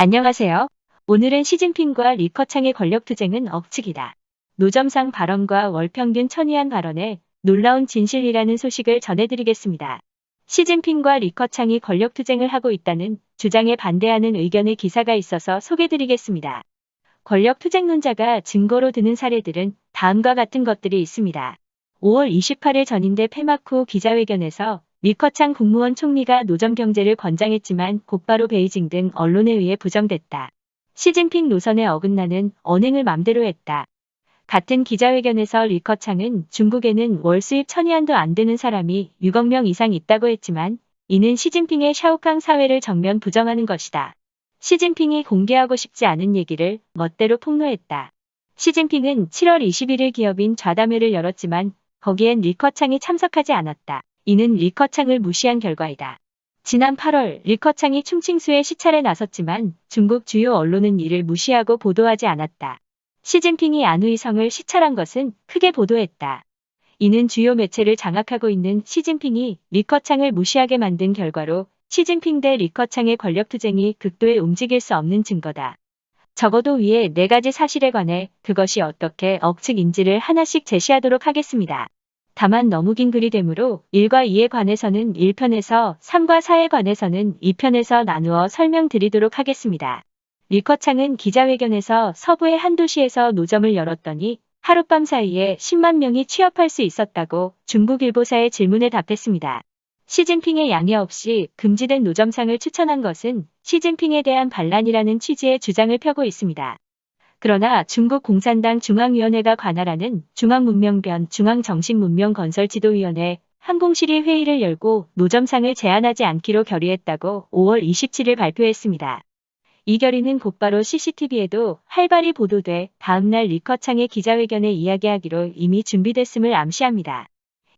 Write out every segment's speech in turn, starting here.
안녕하세요. 오늘은 시진핑과 리커창의 권력투쟁은 억측이다. 노점상 발언과 월평균 천위안 발언에 놀라운 진실이라는 소식을 전해드리겠습니다. 시진핑과 리커창이 권력투쟁을 하고 있다는 주장에 반대하는 의견의 기사가 있어서 소개드리겠습니다. 권력투쟁론자가 증거로 드는 사례들은 다음과 같은 것들이 있습니다. 5월 28일 전인대 폐막 후 기자회견에서 리커창 국무원 총리가 노점 경제를 권장했지만 곧바로 베이징 등 언론에 의해 부정됐다. 시진핑 노선에 어긋나는 언행을 맘대로 했다. 같은 기자회견에서 리커창은 중국에는 월 수입 1000위안도 안 되는 사람이 6억 명 이상 있다고 했지만 이는 시진핑의 샤오캉 사회를 정면 부정하는 것이다. 시진핑이 공개하고 싶지 않은 얘기를 멋대로 폭로했다. 시진핑은 7월 21일 기업인 좌담회를 열었지만 거기엔 리커창이 참석하지 않았다. 이는 리커창을 무시한 결과이다. 지난 8월 리커창이 충칭수에 시찰에 나섰지만 중국 주요 언론은 이를 무시하고 보도하지 않았다. 시진핑이 안우이성을 시찰한 것은 크게 보도했다. 이는 주요 매체를 장악하고 있는 시진핑이 리커창을 무시하게 만든 결과로 시진핑 대 리커창의 권력투쟁이 극도에 움직일 수 없는 증거다. 적어도 위에 4가지 사실에 관해 그것이 어떻게 억측인지를 하나씩 제시하도록 하겠습니다. 다만 너무 긴 글이 되므로 1과 2에 관해서는 1편에서 3과 4에 관해서는 2편에서 나누어 설명드리도록 하겠습니다. 리커창은 기자회견에서 서부의 한 도시에서 노점을 열었더니 하룻밤 사이에 10만 명이 취업할 수 있었다고 중국 일보사의 질문에 답했습니다. 시진핑의 양해 없이 금지된 노점상을 추천한 것은 시진핑에 대한 반란이라는 취지의 주장을 펴고 있습니다. 그러나 중국 공산당 중앙위원회가 관할하는 중앙문명변 중앙정신문명건설지도위원회 항공실이 회의를 열고 노점상을 제한하지 않기로 결의했다고 5월 27일 발표했습니다. 이 결의는 곧바로 CCTV에도 활발히 보도돼 다음날 리커창의 기자회견에 이야기하기로 이미 준비됐음을 암시합니다.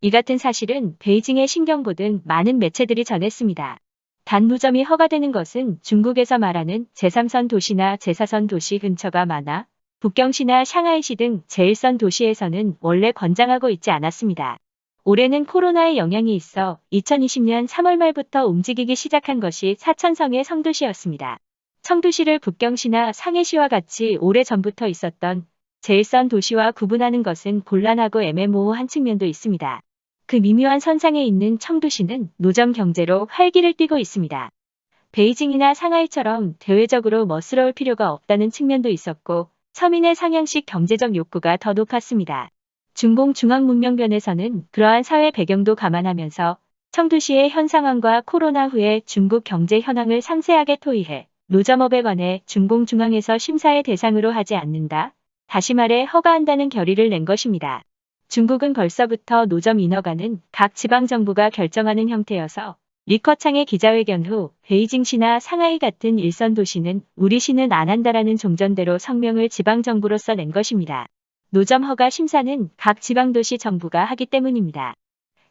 이 같은 사실은 베이징의 신경보 등 많은 매체들이 전했습니다. 단 노점이 허가되는 것은 중국에서 말하는 제3선 도시나 제4선 도시 근처가 많아 북경시나 샹하이시 등 제1선 도시에서는 원래 권장하고 있지 않았습니다. 올해는 코로나의 영향이 있어 2020년 3월 말부터 움직이기 시작한 것이 사천성의 성도시였습니다. 청두시를 북경시나 상해시와 같이 오래전부터 있었던 제1선 도시와 구분하는 것은 곤란하고 애매모호한 측면도 있습니다. 그 미묘한 선상에 있는 청두시는 노점 경제로 활기를 띠고 있습니다. 베이징이나 상하이처럼 대외적으로 멋스러울 필요가 없다는 측면도 있었고 서민의 상향식 경제적 욕구가 더 높았습니다. 중공 중앙문명변에서는 그러한 사회 배경도 감안하면서 청두시의 현 상황과 코로나 후의 중국 경제 현황을 상세하게 토의해 노점업에 관해 중공중앙에서 심사의 대상으로 하지 않는다. 다시 말해 허가한다는 결의를 낸 것입니다. 중국은 벌써부터 노점 인허가는 각 지방정부가 결정하는 형태여서 리커창의 기자회견 후 베이징시나 상하이 같은 일선 도시는 우리 시는 안 한다라는 종전대로 성명을 지방정부로서 낸 것입니다. 노점 허가 심사는 각 지방도시 정부가 하기 때문입니다.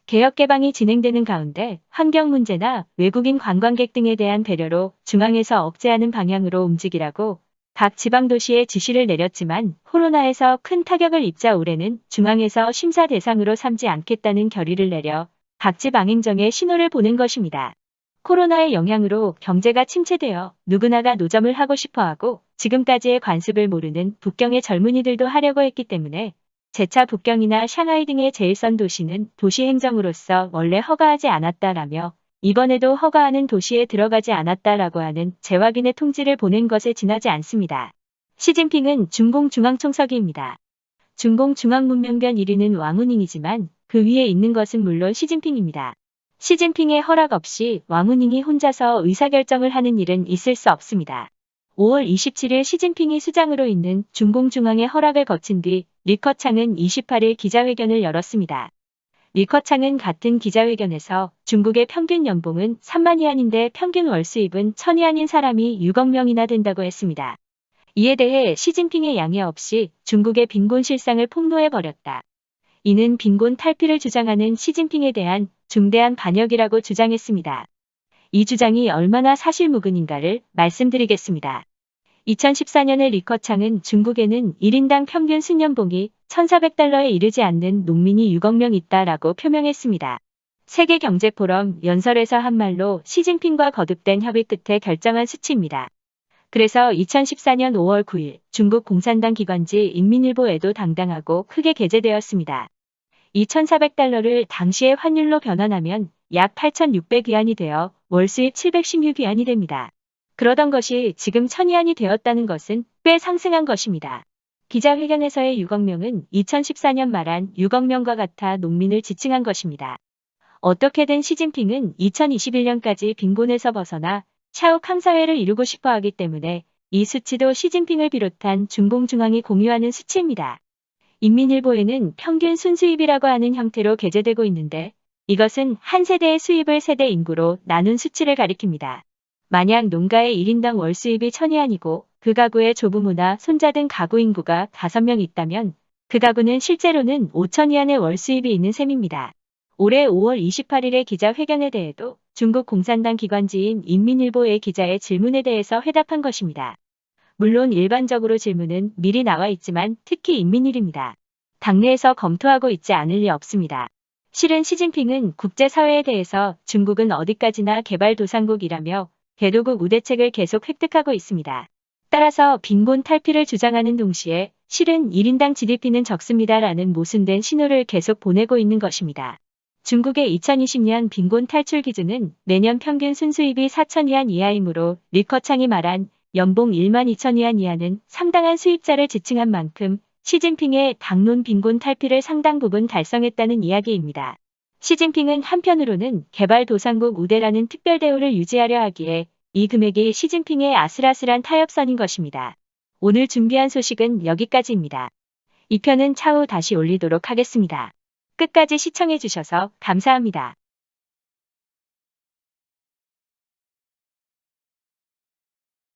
개혁 개방이 진행되는 가운데 환경 문제나 외국인 관광객 등에 대한 배려로 중앙에서 억제하는 방향으로 움직이라고 각 지방도시에 지시를 내렸지만 코로나에서 큰 타격을 입자 올해는 중앙에서 심사 대상으로 삼지 않겠다는 결의를 내려 각 지방행정에 신호를 보낸 것입니다. 코로나의 영향으로 경제가 침체되어 누구나가 노점을 하고 싶어하고 지금까지의 관습을 모르는 북경의 젊은이들도 하려고 했기 때문에 재차 북경이나 샹하이 등의 제1선 도시는 도시행정으로서 원래 허가하지 않았다라며 이번에도 허가하는 도시에 들어가지 않았다라고 하는 재확인의 통지를 보낸 것에 지나지 않습니다. 시진핑은 중공중앙총서기입니다. 중공중앙문명변 1위는 왕후닝이지만 그 위에 있는 것은 물론 시진핑입니다. 시진핑의 허락 없이 왕후닝이 혼자서 의사결정을 하는 일은 있을 수 없습니다. 5월 27일 시진핑이 수장으로 있는 중공중앙의 허락을 거친 뒤 리커창은 28일 기자회견을 열었습니다. 리커창은 같은 기자회견에서 중국의 평균 연봉은 3만 위안인데 평균 월 수입은 1000위안인 사람이 6억 명이나 된다고 했습니다. 이에 대해 시진핑의 양해 없이 중국의 빈곤 실상을 폭로해버렸다. 이는 빈곤 탈피를 주장하는 시진핑에 대한 중대한 반역이라고 주장했습니다. 이 주장이 얼마나 사실무근인가를 말씀드리겠습니다. 2014년에 리커창은 중국에는 1인당 평균 순연봉이 1,400달러에 이르지 않는 농민이 6억 명 있다라고 표명했습니다. 세계경제포럼 연설에서 한 말로 시진핑과 거듭된 협의 끝에 결정한 수치입니다. 그래서 2014년 5월 9일 중국 공산당 기관지 인민일보에도 당당하고 크게 게재되었습니다. 2,400달러를 당시의 환율로 변환하면 약 8,600위안이 되어 월 수입 716위안이 됩니다. 그러던 것이 지금 1,000위안이 되었다는 것은 꽤 상승한 것입니다. 기자회견에서의 유경명은 2014년 말한 유경명과 같아 농민을 지칭한 것입니다. 어떻게든 시진핑은 2021년까지 빈곤에서 벗어나 샤오 캉사회를 이루고 싶어 하기 때문에 이 수치도 시진핑을 비롯한 중공중앙이 공유하는 수치입니다. 인민일보에는 평균 순수입이라고 하는 형태로 게재되고 있는데 이것은 한 세대의 수입을 세대 인구로 나눈 수치를 가리킵니다. 만약 농가의 1인당 월 수입이 1,000위안이고 그 가구에 조부모나 손자 등 가구 인구가 5명 있다면 그 가구는 실제로는 5,000위안의 월 수입이 있는 셈입니다. 올해 5월 28일의 기자회견에 대해도 중국 공산당 기관지인 인민일보의 기자의 질문에 대해서 회답한 것입니다. 물론 일반적으로 질문은 미리 나와 있지만 특히 인민일입니다. 당내에서 검토하고 있지 않을 리 없습니다. 실은 시진핑은 국제사회에 대해서 중국은 어디까지나 개발도상국이라며 개도국 우대책을 계속 획득하고 있습니다. 따라서 빈곤 탈피를 주장하는 동시에 실은 1인당 GDP는 적습니다라는 모순된 신호를 계속 보내고 있는 것입니다. 중국의 2020년 빈곤 탈출 기준은 매년 평균 순수입이 4,000위안 이하이므로 리커창이 말한 연봉 12,000위안 이하는 상당한 수입자를 지칭한 만큼 시진핑의 당론 빈곤 탈피를 상당 부분 달성했다는 이야기입니다. 시진핑은 한편으로는 개발도상국 우대라는 특별 대우를 유지하려 하기에 이 금액이 시진핑의 아슬아슬한 타협선인 것입니다. 오늘 준비한 소식은 여기까지입니다. 이 편은 차후 다시 올리도록 하겠습니다. 끝까지 시청해주셔서 감사합니다.